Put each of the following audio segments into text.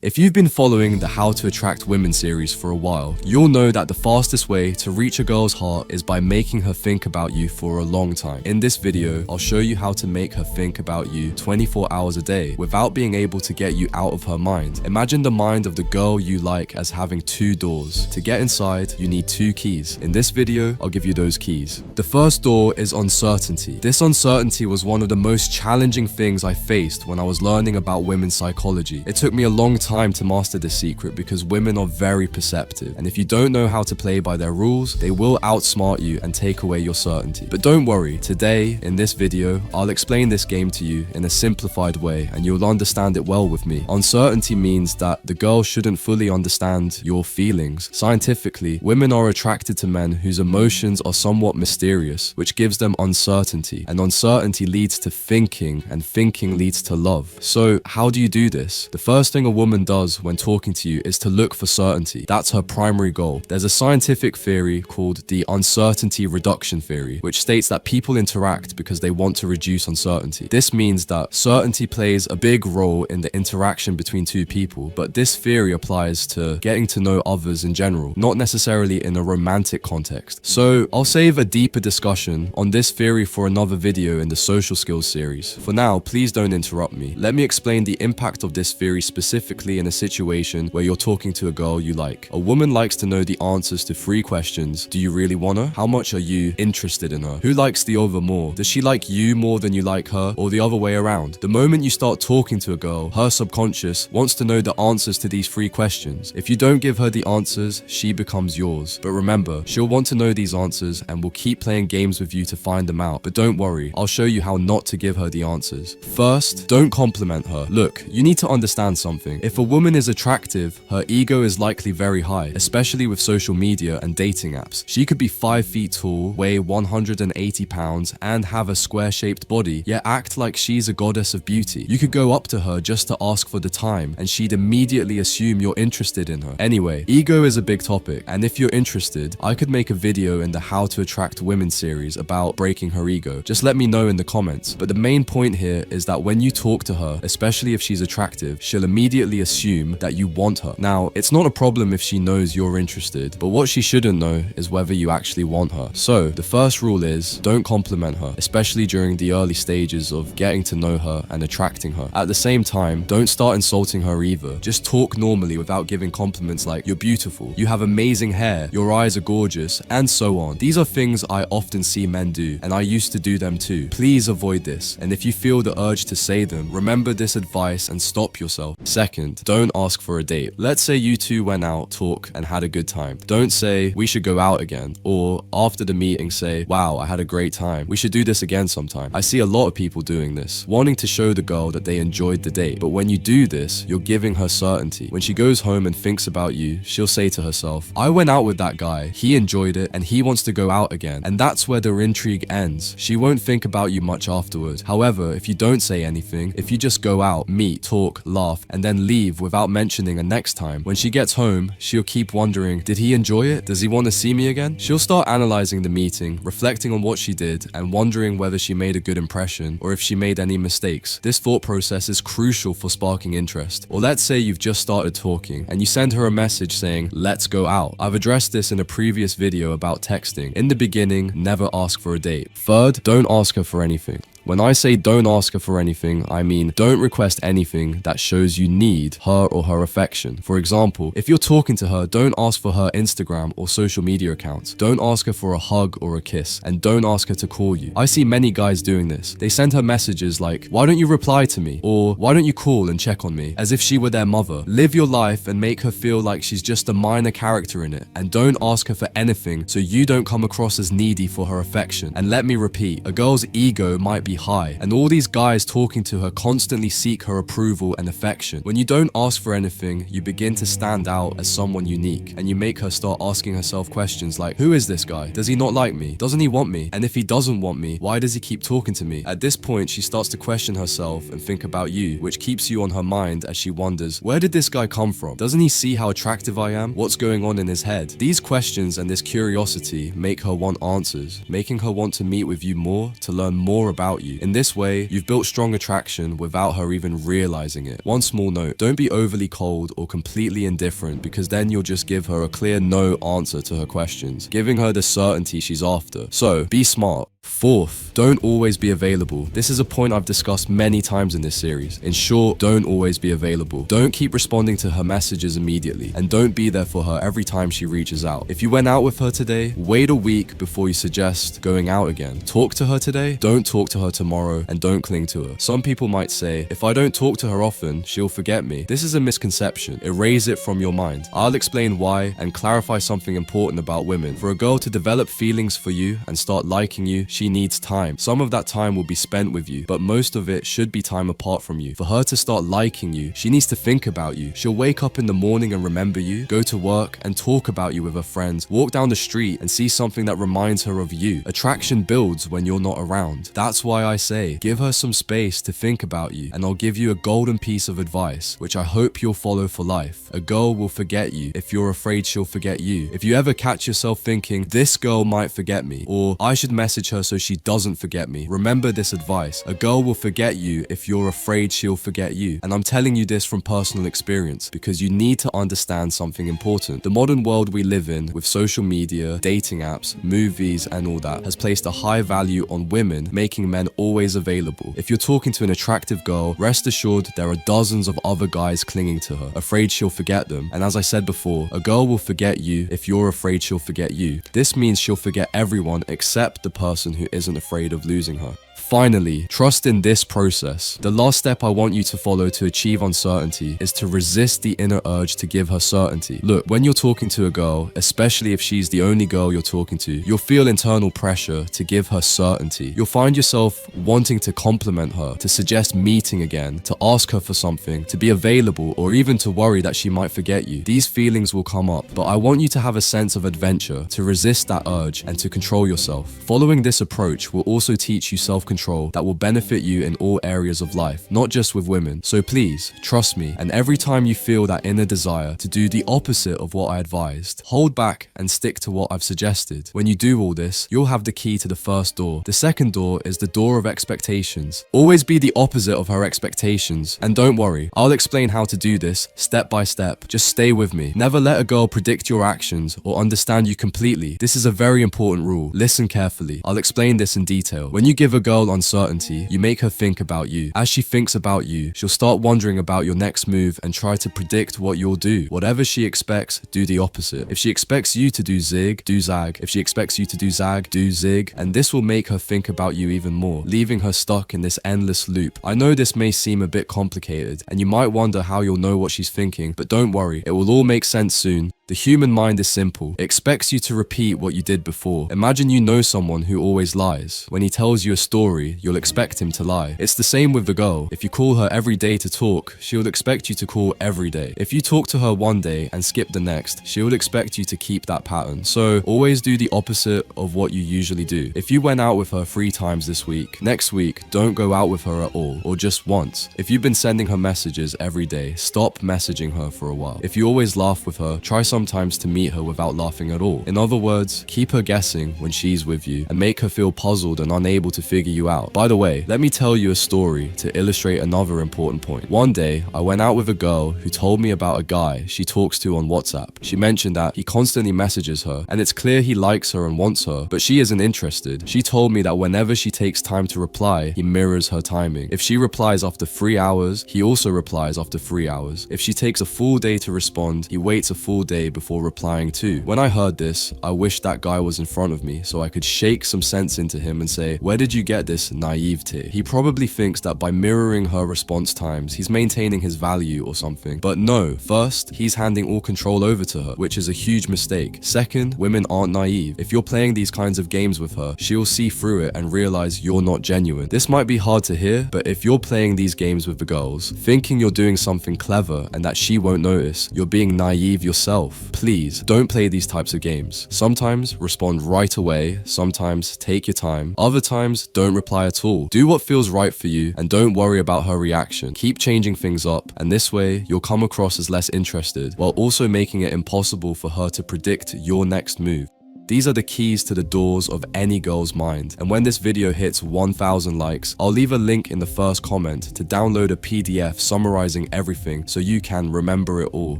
If you've been following the How to Attract Women series for a while, you'll know that the fastest way to reach a girl's heart is by making her think about you for a long time. In this video, I'll show you how to make her think about you 24 hours a day without being able to get you out of her mind. Imagine the mind of the girl you like as having two doors. To get inside, you need two keys. In this video, I'll give you those keys. The first door is uncertainty. This uncertainty was one of the most challenging things I faced when I was learning about women's psychology. It took me a long time to master this secret because women are very perceptive, and if you don't know how to play by their rules, they will outsmart you and take away your certainty. But don't worry, today in this video I'll explain this game to you in a simplified way and you'll understand it well with me. Uncertainty means that the girl shouldn't fully understand your feelings. Scientifically, women are attracted to men whose emotions are somewhat mysterious, which gives them uncertainty, and uncertainty leads to thinking, and thinking leads to love. So how do you do this? The first thing a woman does when talking to you is to look for certainty. That's her primary goal. There's a scientific theory called the uncertainty reduction theory, which states that people interact because they want to reduce uncertainty. This means that certainty plays a big role in the interaction between two people, but this theory applies to getting to know others in general, not necessarily in a romantic context. So I'll save a deeper discussion on this theory for another video in the social skills series. For now, please don't interrupt me. Let me explain the impact of this theory specifically in a situation where you're talking to a girl you like. A woman likes to know the answers to 3 questions. Do you really want her? How much are you interested in her? Who likes the other more? Does she like you more than you like her, or the other way around? The moment you start talking to a girl, her subconscious wants to know the answers to these 3 questions. If you don't give her the answers, she becomes yours. But remember, she'll want to know these answers and will keep playing games with you to find them out. But don't worry, I'll show you how not to give her the answers. First, don't compliment her. Look, you need to understand something. If a woman is attractive, her ego is likely very high, especially with social media and dating apps. She could be 5 feet tall, weigh 180 pounds, and have a square-shaped body, yet act like she's a goddess of beauty. You could go up to her just to ask for the time, and she'd immediately assume you're interested in her. Anyway, ego is a big topic, and if you're interested, I could make a video in the How to Attract Women series about breaking her ego. Just let me know in the comments. But the main point here is that when you talk to her, especially if she's attractive, she'll immediately assume that you want her. Now, it's not a problem if she knows you're interested, but what she shouldn't know is whether you actually want her. So, the first rule is, don't compliment her, especially during the early stages of getting to know her and attracting her. At the same time, don't start insulting her either. Just talk normally without giving compliments like, you're beautiful, you have amazing hair, your eyes are gorgeous, and so on. These are things I often see men do, and I used to do them too. Please avoid this, and if you feel the urge to say them, remember this advice and stop yourself. Second, don't ask for a date. Let's say you two went out, talked, and had a good time. Don't say, we should go out again, or after the meeting say, wow, I had a great time, we should do this again sometime. I see a lot of people doing this, wanting to show the girl that they enjoyed the date, but when you do this, you're giving her certainty. When she goes home and thinks about you, she'll say to herself, I went out with that guy, he enjoyed it, and he wants to go out again. And that's where the intrigue ends. She won't think about you much afterward. However, if you don't say anything, if you just go out, meet, talk, laugh, and then leave without mentioning a next time, when she gets home, she'll keep wondering, did he enjoy it? Does he want to see me again? She'll start analyzing the meeting, reflecting on what she did, and wondering whether she made a good impression or if she made any mistakes. This thought process is crucial for sparking interest. Or let's say you've just started talking and you send her a message saying, let's go out. I've addressed this in a previous video about texting. In the beginning, never ask for a date. Third, don't ask her for anything. When I say don't ask her for anything, I mean don't request anything that shows you need her or her affection. For example, if you're talking to her, don't ask for her Instagram or social media accounts. Don't ask her for a hug or a kiss, and don't ask her to call you. I see many guys doing this. They send her messages like, why don't you reply to me? Or why don't you call and check on me? As if she were their mother. Live your life and make her feel like she's just a minor character in it, and don't ask her for anything so you don't come across as needy for her affection. And let me repeat, a girl's ego might be high, and all these guys talking to her constantly seek her approval and affection. When you don't ask for anything, you begin to stand out as someone unique, and you make her start asking herself questions like, who is this guy? Does he not like me? Doesn't he want me? And if he doesn't want me, why does he keep talking to me? At this point, she starts to question herself and think about you, which keeps you on her mind as she wonders, where did this guy come from? Doesn't he see how attractive I am? What's going on in his head? These questions and this curiosity make her want answers, making her want to meet with you more, to learn more about you. In this way, you've built strong attraction without her even realizing it. One small note, don't be overly cold or completely indifferent, because then you'll just give her a clear no answer to her questions, giving her the certainty she's after. So, be smart. Fourth, don't always be available. This is a point I've discussed many times in this series. In short, don't always be available. Don't keep responding to her messages immediately, and don't be there for her every time she reaches out. If you went out with her today, wait a week before you suggest going out again. Talk to her today, don't talk to her tomorrow, and don't cling to her. Some people might say, if I don't talk to her often, she'll forget me. This is a misconception. Erase it from your mind. I'll explain why and clarify something important about women. For a girl to develop feelings for you and start liking you, she needs time. Some of that time will be spent with you, but most of it should be time apart from you. For her to start liking you, she needs to think about you. She'll wake up in the morning and remember you, go to work and talk about you with her friends, walk down the street and see something that reminds her of you. Attraction builds when you're not around. That's why I say, give her some space to think about you, and I'll give you a golden piece of advice, which I hope you'll follow for life. A girl will forget you if you're afraid she'll forget you. If you ever catch yourself thinking, this girl might forget me, or I should message her so she doesn't forget me, remember this advice. A girl will forget you if you're afraid she'll forget you. And I'm telling you this from personal experience, because you need to understand something important. The modern world we live in, with social media, dating apps, movies, and all that, has placed a high value on women, making men always available. If you're talking to an attractive girl, rest assured there are dozens of other guys clinging to her, afraid she'll forget them. And as I said before, a girl will forget you if you're afraid she'll forget you. This means she'll forget everyone except the person who isn't afraid of losing her. Finally, trust in this process. The last step I want you to follow to achieve uncertainty is to resist the inner urge to give her certainty. Look, when you're talking to a girl, especially if she's the only girl you're talking to, you'll feel internal pressure to give her certainty. You'll find yourself wanting to compliment her, to suggest meeting again, to ask her for something, to be available, or even to worry that she might forget you. These feelings will come up, but I want you to have a sense of adventure, to resist that urge, and to control yourself. Following this approach will also teach you self-control that will benefit you in all areas of life, not just with women. So please, trust me, and every time you feel that inner desire to do the opposite of what I advised, hold back and stick to what I've suggested. When you do all this, you'll have the key to the first door. The second door is the door of expectations. Always be the opposite of her expectations. And don't worry, I'll explain how to do this step by step. Just stay with me. Never let a girl predict your actions or understand you completely. This is a very important rule. Listen carefully. I'll explain this in detail. When you give a girl uncertainty, you make her think about you. As she thinks about you, she'll start wondering about your next move and try to predict what you'll do. Whatever she expects, do the opposite. If she expects you to do zig, do zag. If she expects you to do zag, do zig. And this will make her think about you even more, leaving her stuck in this endless loop. I know this may seem a bit complicated, and you might wonder how you'll know what she's thinking, but don't worry, it will all make sense soon. The human mind is simple. It expects you to repeat what you did before. Imagine you know someone who always lies. When he tells you a story, you'll expect him to lie. It's the same with the girl. If you call her every day to talk, she'll expect you to call every day. If you talk to her one day and skip the next, she'll expect you to keep that pattern. So always do the opposite of what you usually do. If you went out with her 3 times this week, next week, don't go out with her at all, or just once. If you've been sending her messages every day, stop messaging her for a while. If you always laugh with her, try sometimes to meet her without laughing at all. In other words, keep her guessing when she's with you and make her feel puzzled and unable to figure you out. By the way, let me tell you a story to illustrate another important point. One day, I went out with a girl who told me about a guy she talks to on WhatsApp. She mentioned that he constantly messages her, and it's clear he likes her and wants her, but she isn't interested. She told me that whenever she takes time to reply, he mirrors her timing. If she replies after 3 hours, he also replies after 3 hours. If she takes a full day to respond, he waits a full day before replying too. When I heard this, I wished that guy was in front of me so I could shake some sense into him and say, where did you get this naivete? He probably thinks that by mirroring her response times, he's maintaining his value or something. But no, first, he's handing all control over to her, which is a huge mistake. Second, women aren't naive. If you're playing these kinds of games with her, she'll see through it and realize you're not genuine. This might be hard to hear, but if you're playing these games with the girls, thinking you're doing something clever and that she won't notice, you're being naive yourself. Please, don't play these types of games. Sometimes respond right away, sometimes take your time, other times don't reply at all. Do what feels right for you and don't worry about her reaction. Keep changing things up, and this way you'll come across as less interested while also making it impossible for her to predict your next move. These are the keys to the doors of any girl's mind. And when this video hits 1,000 likes, I'll leave a link in the first comment to download a PDF summarizing everything so you can remember it all.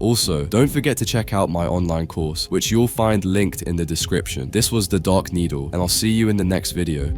Also, don't forget to check out my online course, which you'll find linked in the description. This was The Dark Needle, and I'll see you in the next video.